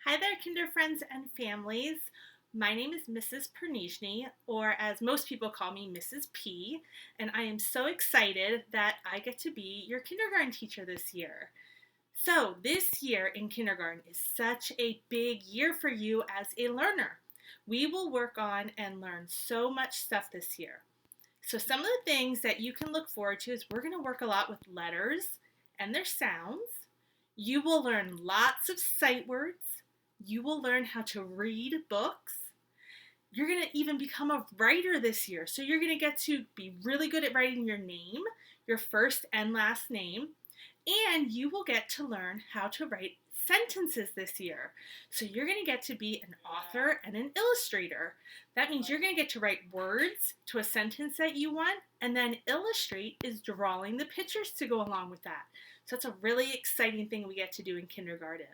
Hi there, kinder friends and families. My name is Mrs. Pohronezny, or as most people call me, Mrs. P, and I am so excited that I get to be your kindergarten teacher this year. So, this year in kindergarten is such a big year for you as a learner. We will work on and learn so much stuff this year. So, some of the things that you can look forward to is we're going to work a lot with letters and their sounds. You will learn lots of sight words. You will learn how to read books. You're going to even become a writer this year. So you're going to get to be really good at writing your name, your first and last name, and you will get to learn how to write sentences this year. So you're going to get to be an author and an illustrator. That means you're going to get to write words to a sentence that you want, and then illustrate is drawing the pictures to go along with that. So it's a really exciting thing we get to do in kindergarten.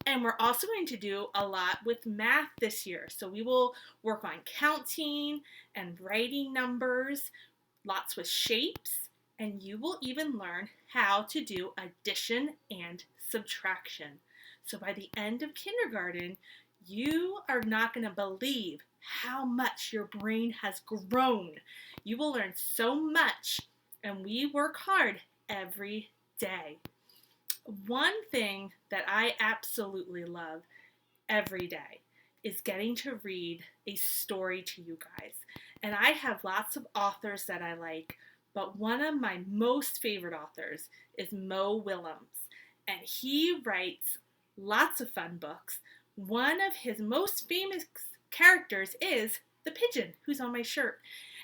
And we're also going to do a lot with math this year. So we will work on counting and writing numbers, lots with shapes, and you will even learn how to do addition and subtraction. So by the end of kindergarten, you are not going to believe how much your brain has grown. You will learn so much, and we work hard every day. One thing that I absolutely love every day is getting to read a story to you guys. And I have lots of authors that I like, but one of my most favorite authors is Mo Willems. And he writes lots of fun books. One of his most famous characters is the pigeon who's on my shirt.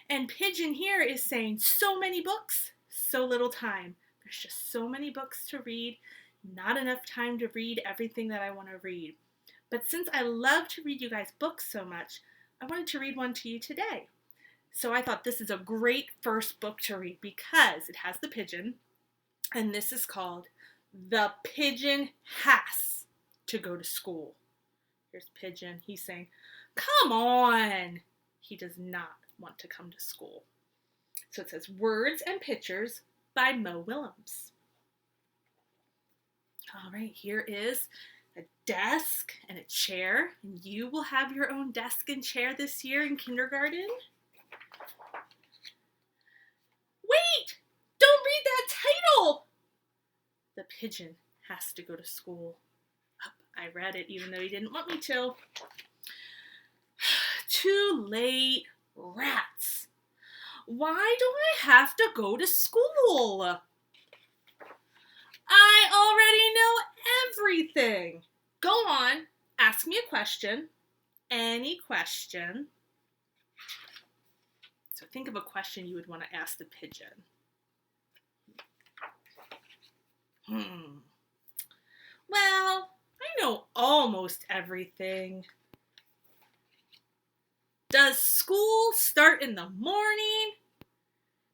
And Pigeon here is saying so many books, so little time. There's just so many books to read, not enough time to read everything that I want to read. But since I love to read you guys books so much, I wanted to read one to you today. So I thought this is a great first book to read because it has the pigeon, and this is called The Pigeon Has to Go to School. Here's Pigeon. He's saying, "Come on." He does not want to come to school. So it says Words and Pictures by Mo Willems. All right, here is a desk and a chair. And you will have your own desk and chair this year in kindergarten. Wait! Don't read that title! The Pigeon Has to Go to School. I read it even though he didn't want me to. Too late, rats. Why do I have to go to school? I already know everything. Go on, ask me a question. Any question. So think of a question you would want to ask the pigeon. Well, I know almost everything. Does school start in the morning?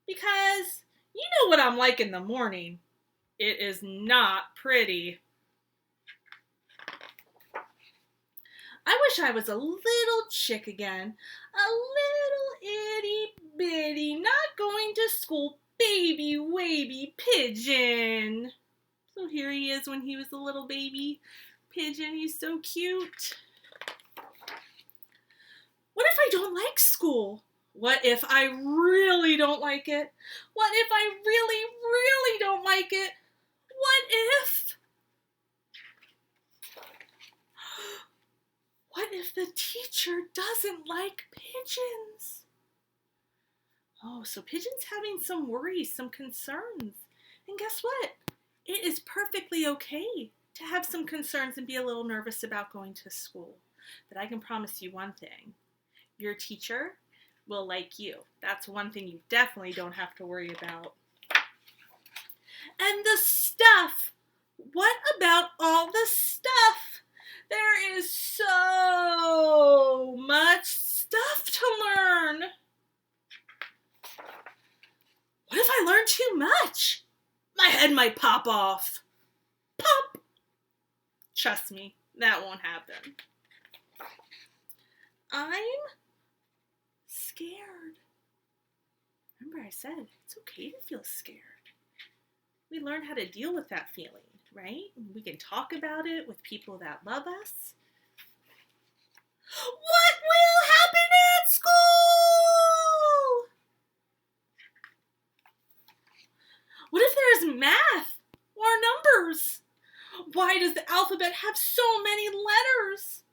Because you know what I'm like in the morning. It is not pretty. I wish I was a little chick again. A little itty bitty, not going to school, baby wavy pigeon. So here he is when he was a little baby pigeon. He's so cute. What if I don't like school? What if I really don't like it? What if I really, really don't like it? What if? What if the teacher doesn't like pigeons? Oh, so Pigeon's having some worries, some concerns. And guess what? It is perfectly okay to have some concerns and be a little nervous about going to school. But I can promise you one thing. Your teacher will like you. That's one thing you definitely don't have to worry about. And the stuff. What about all the stuff? There is so much stuff to learn. What if I learn too much? My head might pop off. Pop! Trust me, that won't happen. I'm scared. Remember I said it's okay to feel scared. We learn how to deal with that feeling. right? We can talk about it with people that love us. What will happen at school? What if there's math or numbers? Why does the alphabet have so many letters?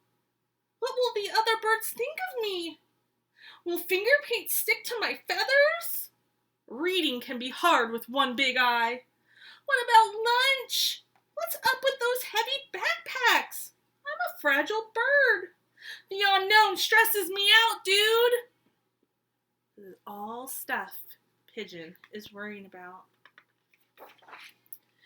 What will the other birds think of me? Will finger paint stick to my feathers? Reading can be hard with one big eye. What about lunch? What's up with those heavy backpacks? I'm a fragile bird. The unknown stresses me out, dude. This is all stuff Pigeon is worrying about.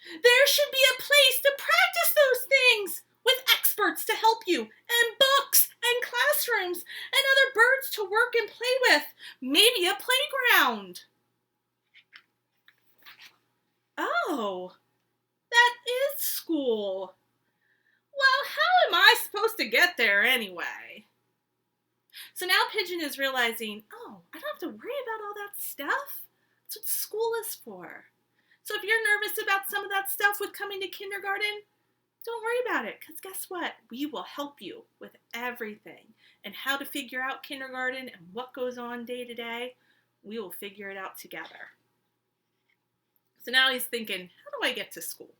There should be a place to practice those things with experts to help you, and books and classrooms and other birds to work and play with. Maybe a playground. Oh, that is school. Well, how am I supposed to get there anyway? So now Pigeon is realizing, oh, I don't have to worry about all that stuff. That's what school is for. So if you're nervous about some of that stuff with coming to kindergarten, don't worry about it, because guess what? We will help you with everything. And how to figure out kindergarten and what goes on day to day, we will figure it out together. So now he's thinking, how do I get to school?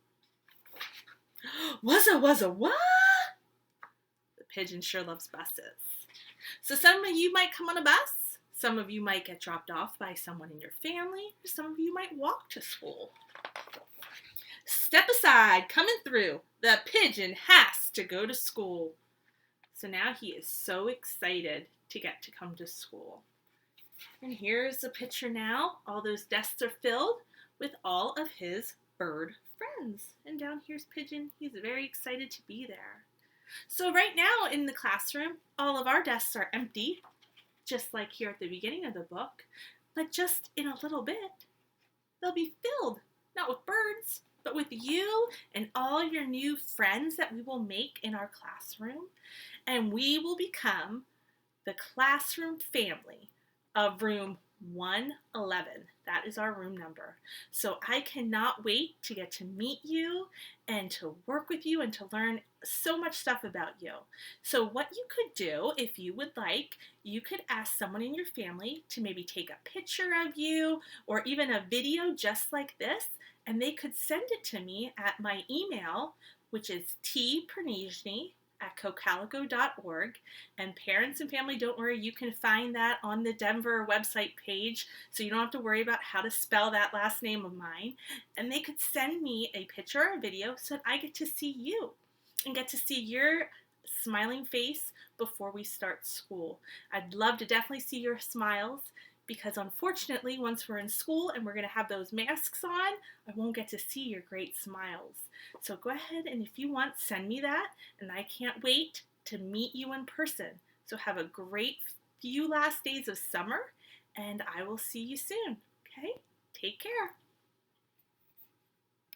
Was a what? The Pigeon sure loves buses. So some of you might come on a bus. Some of you might get dropped off by someone in your family. Or some of you might walk to school. Step aside, coming through. The Pigeon has to go to school. So now he is so excited to get to come to school. And here's a picture now. All those desks are filled with all of his bird friends. And down here's Pigeon. He's very excited to be there. So right now in the classroom, all of our desks are empty, just like here at the beginning of the book. But just in a little bit, they'll be filled, not with birds, but with you and all your new friends that we will make in our classroom. And we will become the classroom family of room 111. That is our room number. So I cannot wait to get to meet you and to work with you and to learn so much stuff about you. So what you could do, if you would like, you could ask someone in your family to maybe take a picture of you or even a video just like this, and they could send it to me at my email, which is tpohronezny@cocalico.org. And parents and family, don't worry, you can find that on the Denver website page, so you don't have to worry about how to spell that last name of mine. And they could send me a picture or a video so that I get to see you and get to see your smiling face before we start school. I'd love to definitely see your smiles, because unfortunately, once we're in school and we're going to have those masks on, I won't get to see your great smiles. So go ahead and if you want, send me that, and I can't wait to meet you in person. So have a great few last days of summer, and I will see you soon, okay? Take care.